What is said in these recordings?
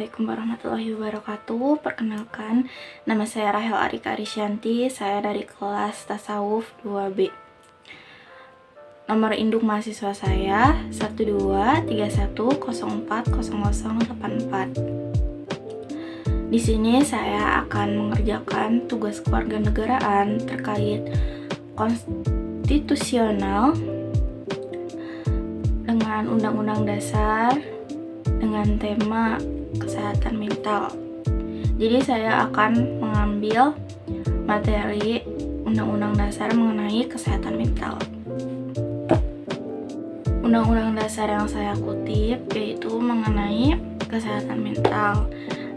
Assalamualaikum warahmatullahi wabarakatuh. Perkenalkan, nama saya Rahel Arika Arisyanti. Saya dari kelas Tasawuf 2B. Nomor induk mahasiswa saya 1231040084. Di sini saya akan mengerjakan tugas kewarganegaraan terkait konstitusional dengan Undang-Undang Dasar dengan tema kesehatan mental. Jadi saya akan mengambil materi Undang-Undang Dasar mengenai kesehatan mental. Undang-Undang Dasar yang saya kutip yaitu mengenai kesehatan mental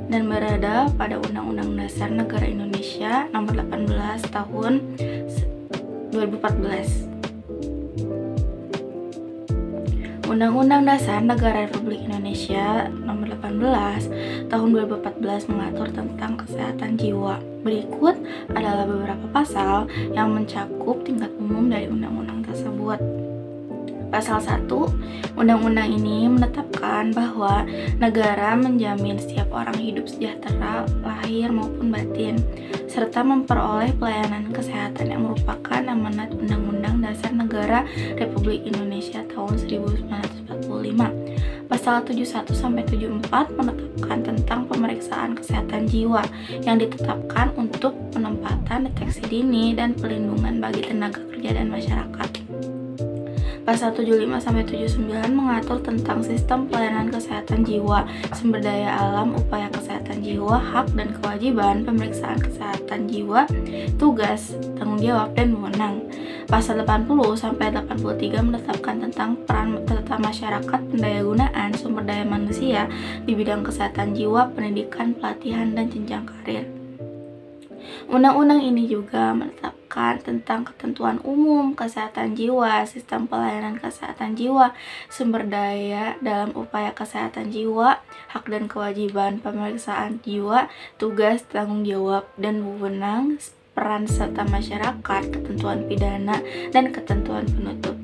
dan berada pada Undang-Undang Dasar Negara Indonesia Nomor 18 Tahun 2014. Undang-Undang Dasar Negara Republik Indonesia Nomor 18 Tahun 2014 mengatur tentang kesehatan jiwa. Berikut adalah beberapa pasal yang mencakup tingkat umum dari undang-undang tersebut. Pasal 1, undang-undang ini menetapkan bahwa negara menjamin setiap orang hidup sejahtera lahir maupun batin, serta memperoleh pelayanan kesehatan yang merupakan amanat Undang-Undang Dasar Negara Republik Indonesia tahun 1945. Pasal 71-74 menetapkan tentang pemeriksaan kesehatan jiwa yang ditetapkan untuk penempatan, deteksi dini, dan pelindungan bagi tenaga kerja dan masyarakat. Pasal 75-79 mengatur tentang sistem pelayanan kesehatan jiwa, sumber daya alam, upaya kesehatan jiwa, hak dan kewajiban, pemeriksaan kesehatan jiwa, tugas, tanggung jawab, dan wewenang. Pasal 80-83 menetapkan tentang peran serta masyarakat, pendayagunaan sumber daya manusia di bidang kesehatan jiwa, pendidikan, pelatihan, dan jenjang karir. Undang-undang ini juga menetapkan tentang ketentuan umum kesehatan jiwa, sistem pelayanan kesehatan jiwa, sumber daya dalam upaya kesehatan jiwa, hak dan kewajiban, pemeriksaan jiwa, tugas, tanggung jawab, dan wewenang, peran serta masyarakat, ketentuan pidana, dan ketentuan penutup.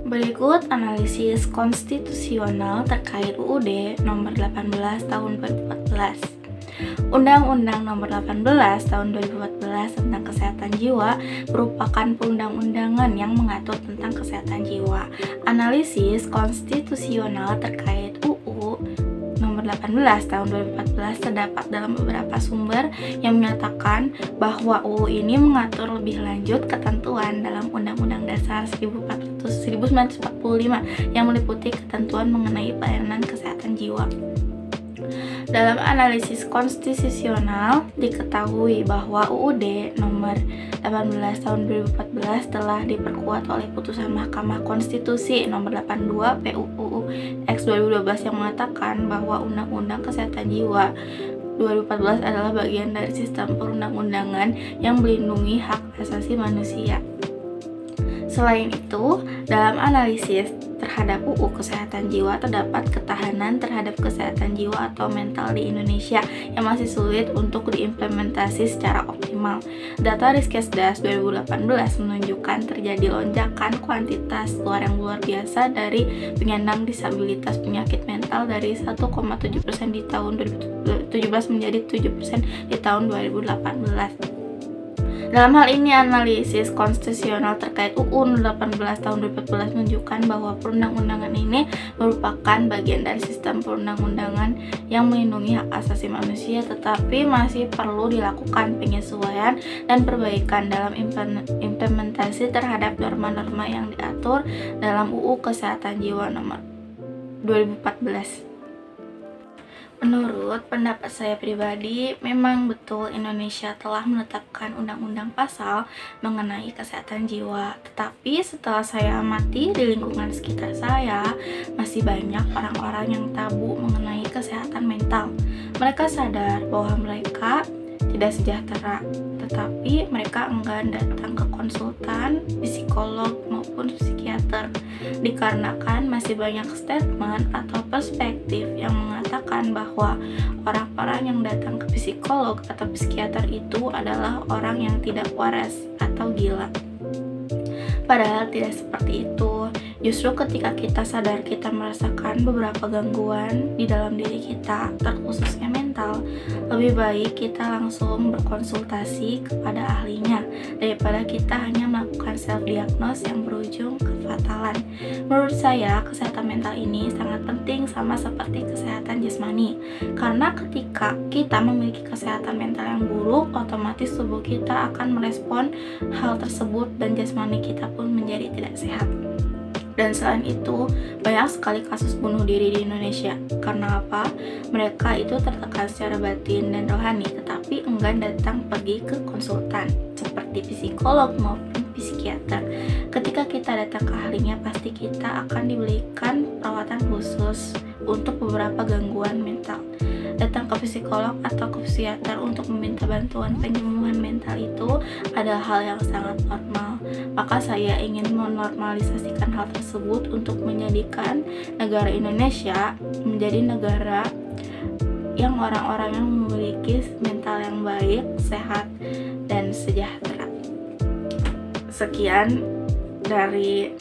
Berikut analisis konstitusional terkait UUD Nomor 18 Tahun 2014. Undang-Undang Nomor 18 Tahun 2014 tentang Kesehatan Jiwa merupakan perundang-undangan yang mengatur tentang kesehatan jiwa. Analisis konstitusional terkait UU Nomor 18 Tahun 2014 terdapat dalam beberapa sumber yang menyatakan bahwa UU ini mengatur lebih lanjut ketentuan dalam Undang-Undang Dasar 1945 yang meliputi ketentuan mengenai pelayanan kesehatan jiwa. Dalam analisis konstitusional diketahui bahwa UUD Nomor 18 Tahun 2014 telah diperkuat oleh putusan Mahkamah Konstitusi Nomor 82 PUU X 2012 yang mengatakan bahwa Undang-Undang Kesehatan Jiwa 2014 adalah bagian dari sistem perundang-undangan yang melindungi hak asasi manusia. Selain itu, dalam analisis terhadap UU Kesehatan Jiwa terdapat ketahanan terhadap kesehatan jiwa atau mental di Indonesia yang masih sulit untuk diimplementasi secara optimal. Data Riskesdas 2018 menunjukkan terjadi lonjakan kuantitas yang luar biasa dari penyandang disabilitas penyakit mental dari 1,7% di tahun 2017 menjadi 7% di tahun 2018. Dalam hal ini, analisis konstitusional terkait UU 18 tahun 2014 menunjukkan bahwa perundang-undangan ini merupakan bagian dari sistem perundang-undangan yang melindungi hak asasi manusia, tetapi masih perlu dilakukan penyesuaian dan perbaikan dalam implementasi terhadap norma-norma yang diatur dalam UU Kesehatan Jiwa Nomor 2014. Menurut pendapat saya pribadi, memang betul Indonesia telah menetapkan undang-undang pasal mengenai kesehatan jiwa. Tetapi setelah saya amati di lingkungan sekitar saya, masih banyak orang-orang yang tabu mengenai kesehatan mental. Mereka sadar bahwa mereka tidak sejahtera, tetapi mereka enggan datang ke konsultan, psikolog maupun psikiater dikarenakan masih banyak statement atau perspektif yang mengatakan bahwa orang-orang yang datang ke psikolog atau psikiater itu adalah orang yang tidak waras atau gila. Padahal tidak seperti itu. Justru ketika kita sadar kita merasakan beberapa gangguan di dalam diri kita, terkhususnya mental, lebih baik kita langsung berkonsultasi kepada ahlinya daripada kita hanya melakukan self-diagnose yang berujung kefatalan. Menurut saya, kesehatan mental ini sangat penting sama seperti kesehatan jasmani. Karena ketika kita memiliki kesehatan mental yang buruk, otomatis tubuh kita akan merespon hal tersebut dan jasmani kita pun menjadi tidak sehat. Dan selain itu, banyak sekali kasus bunuh diri di Indonesia. Karena apa? Mereka itu tertekan secara batin dan rohani, tetapi enggan datang pergi ke konsultan, seperti psikolog maupun psikiater. Ketika kita datang ke ahlinya, pasti kita akan diberikan perawatan khusus untuk beberapa gangguan mental. Datang ke psikolog atau ke psikiater untuk meminta bantuan penyembuhan mental itu adalah hal yang sangat normal. Maka saya ingin menormalisasikan hal tersebut untuk menjadikan negara Indonesia menjadi negara yang orang-orang yang memiliki mental yang baik, sehat, dan sejahtera. Sekian dari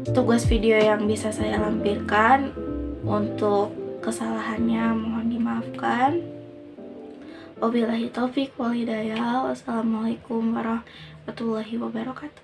tugas video yang bisa saya lampirkan. Untuk kesalahannya mohon dimaafkan. Wabillahi taufik wal hidayah. Wassalamualaikum warahmatullahi wabarakatuh.